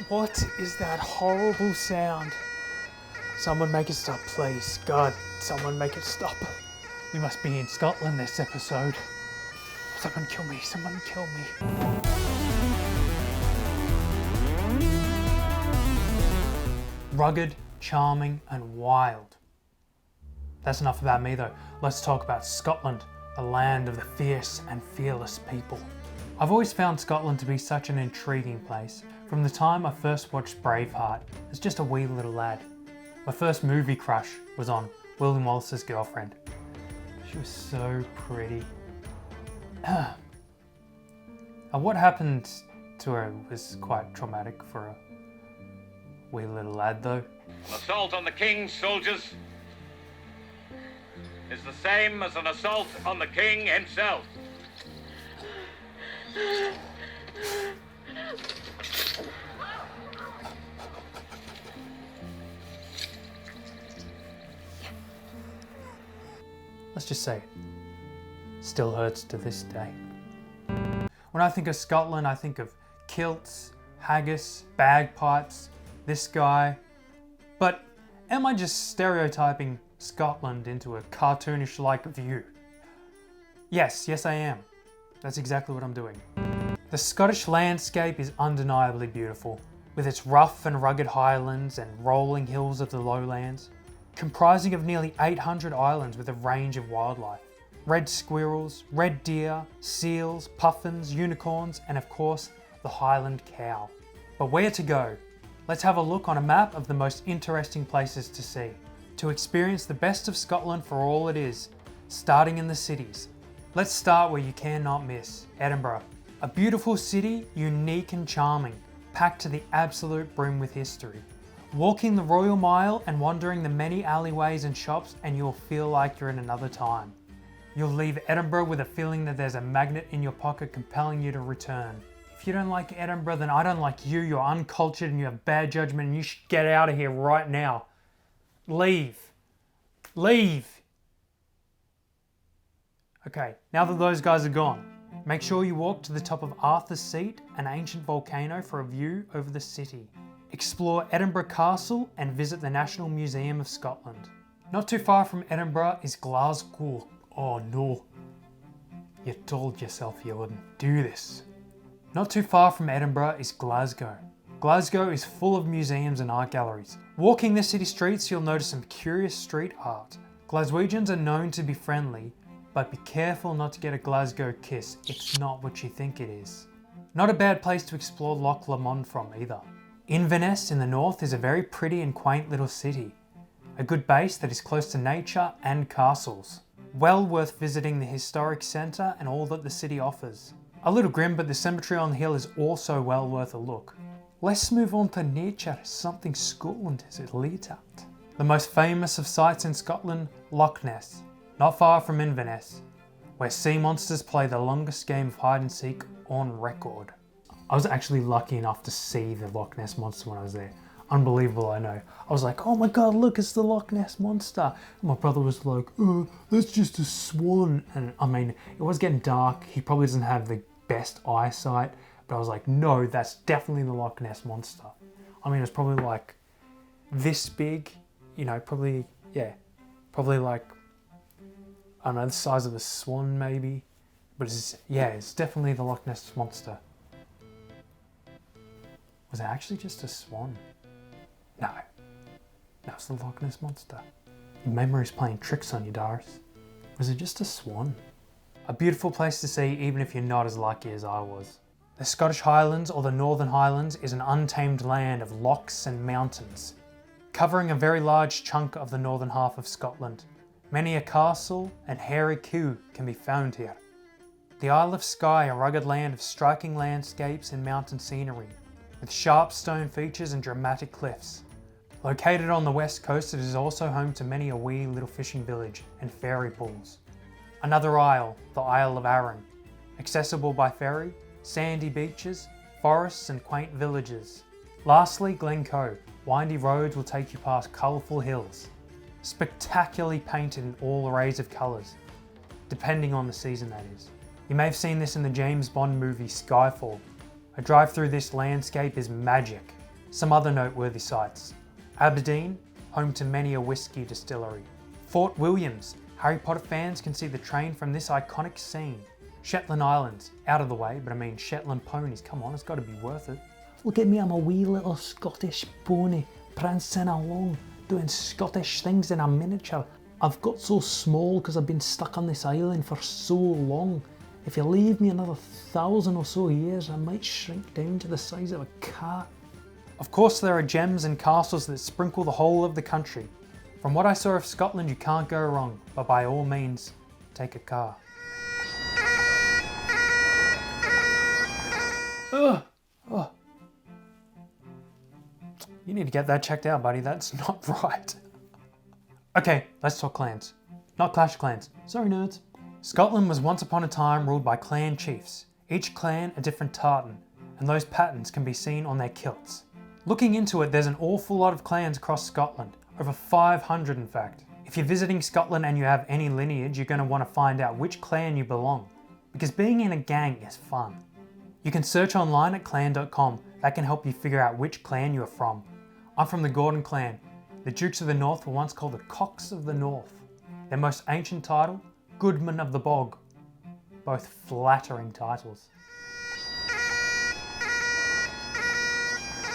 What is that horrible sound? Someone make it stop, please. God, someone make it stop. We must be in Scotland this episode. Someone kill me, someone kill me. Rugged, charming, and wild. That's enough about me though. Let's talk about Scotland, the land of the fierce and fearless people. I've always found Scotland to be such an intriguing place. From the time I first watched Braveheart as just a wee little lad. My first movie crush was on William Wallace's girlfriend. She was so pretty. What happened to her was quite traumatic for a wee little lad though. Assault on the king's soldiers is the same as an assault on the king himself. Let's just say it. Still hurts to this day. When I think of Scotland, I think of kilts, haggis, bagpipes, this guy. But am I just stereotyping Scotland into a cartoonish-like view? Yes I am. That's exactly what I'm doing. The Scottish landscape is undeniably beautiful, with its rough and rugged highlands and rolling hills of the lowlands, comprising of nearly 800 islands with a range of wildlife. Red squirrels, red deer, seals, puffins, unicorns, and of course, the Highland cow. But where to go? Let's have a look on a map of the most interesting places to see, to experience the best of Scotland for all it is, starting in the cities. Let's start where you cannot miss, Edinburgh. A beautiful city, unique and charming, packed to the absolute brim with history. Walking the Royal Mile and wandering the many alleyways and shops and you'll feel like you're in another time. You'll leave Edinburgh with a feeling that there's a magnet in your pocket compelling you to return. If you don't like Edinburgh, then I don't like you. You're uncultured and you have bad judgment and you should get out of here right now. Leave. Leave. Okay, now that those guys are gone, make sure you walk to the top of Arthur's Seat, an ancient volcano, for a view over the city. Explore Edinburgh Castle and visit the National Museum of Scotland. Not too far from Edinburgh is Glasgow. Oh no, you told yourself you wouldn't do this. Not too far from Edinburgh is Glasgow. Glasgow is full of museums and art galleries. Walking the city streets, you'll notice some curious street art. Glaswegians are known to be friendly, but be careful not to get a Glasgow kiss. It's not what you think it is. Not a bad place to explore Loch Lomond from either. Inverness in the north is a very pretty and quaint little city. A good base that is close to nature and castles. Well worth visiting the historic centre and all that the city offers. A little grim, but the cemetery on the hill is also well worth a look. Let's move on to nature, something Scotland is elite at. The most famous of sights in Scotland, Loch Ness, not far from Inverness, where sea monsters play the longest game of hide and seek on record. I was actually lucky enough to see the Loch Ness Monster when I was there. Unbelievable, I know. I was like, oh my god, look, it's the Loch Ness Monster. And my brother was like, that's just a swan. And I mean, it was getting dark. He probably doesn't have the best eyesight. But I was like, no, that's definitely the Loch Ness Monster. I mean, it's probably like this big, you know, probably like, I don't know, the size of a swan maybe. But it's definitely the Loch Ness Monster. Was it actually just a swan? No, that was the Loch Ness Monster. Your memory's playing tricks on you, Doris. Was it just a swan? A beautiful place to see even if you're not as lucky as I was. The Scottish Highlands, or the Northern Highlands, is an untamed land of lochs and mountains, covering a very large chunk of the northern half of Scotland. Many a castle and hairy kew can be found here. The Isle of Skye, a rugged land of striking landscapes and mountain scenery, with sharp stone features and dramatic cliffs. Located on the west coast, it is also home to many a wee little fishing village and fairy pools. Another isle, the Isle of Arran, accessible by ferry, sandy beaches, forests and quaint villages. Lastly, Glencoe. Windy roads will take you past colourful hills, spectacularly painted in all arrays of colours, depending on the season that is. You may have seen this in the James Bond movie Skyfall. A drive through this landscape is magic. Some other noteworthy sites: Aberdeen, home to many a whisky distillery. Fort Williams, Harry Potter fans can see the train from this iconic scene. Shetland Islands, out of the way, but I mean Shetland ponies, come on, it's got to be worth it. Look at me, I'm a wee little Scottish pony, prancing along, doing Scottish things in a miniature. I've got so small because I've been stuck on this island for so long. If you leave me another 1,000 or so years, I might shrink down to the size of a cat. Of course, there are gems and castles that sprinkle the whole of the country. From what I saw of Scotland, you can't go wrong, but by all means, take a car. Ugh. Oh. You need to get that checked out, buddy. That's not right. Okay, let's talk clans. Not Clash of Clans. Sorry, nerds. Scotland was once upon a time ruled by clan chiefs, each clan a different tartan, and those patterns can be seen on their kilts. Looking into it, there's an awful lot of clans across Scotland, over 500 in fact. If you're visiting Scotland and you have any lineage, you're going to want to find out which clan you belong, because being in a gang is fun. You can search online at clan.com, that can help you figure out which clan you are from. I'm from the Gordon clan. The Dukes of the North were once called the Cocks of the North. Their most ancient title, Goodman of the Bog. Both flattering titles.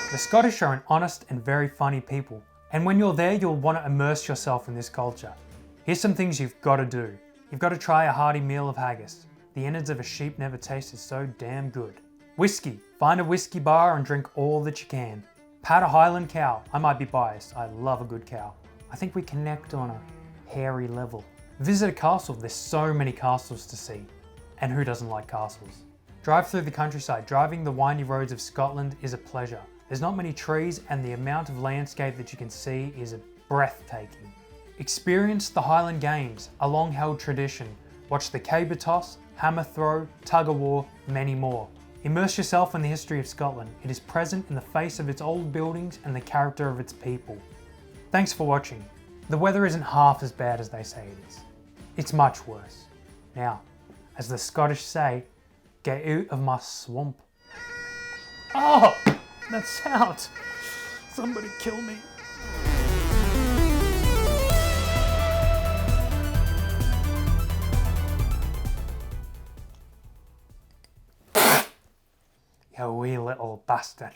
The Scottish are an honest and very funny people, and when you're there you'll want to immerse yourself in this culture. Here's some things you've got to do. You've got to try a hearty meal of haggis. The innards of a sheep never tasted so damn good. Whiskey. Find a whiskey bar and drink all that you can. Pat a Highland cow. I might be biased, I love a good cow. I think we connect on a hairy level. Visit a castle, there's so many castles to see. And who doesn't like castles? Drive through the countryside. Driving the windy roads of Scotland is a pleasure. There's not many trees and the amount of landscape that you can see is breathtaking. Experience the Highland Games, a long-held tradition. Watch the caber toss, hammer throw, tug of war, many more. Immerse yourself in the history of Scotland. It is present in the face of its old buildings and the character of its people. Thanks for watching. The weather isn't half as bad as they say it is. It's much worse. Now, as the Scottish say, get out of my swamp. Oh, that sound. Somebody kill me. You wee little bastard.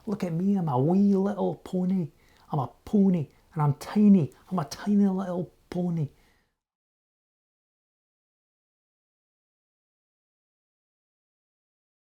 Look at me, I'm a wee little pony. I'm a pony and I'm tiny. I'm a tiny little pony.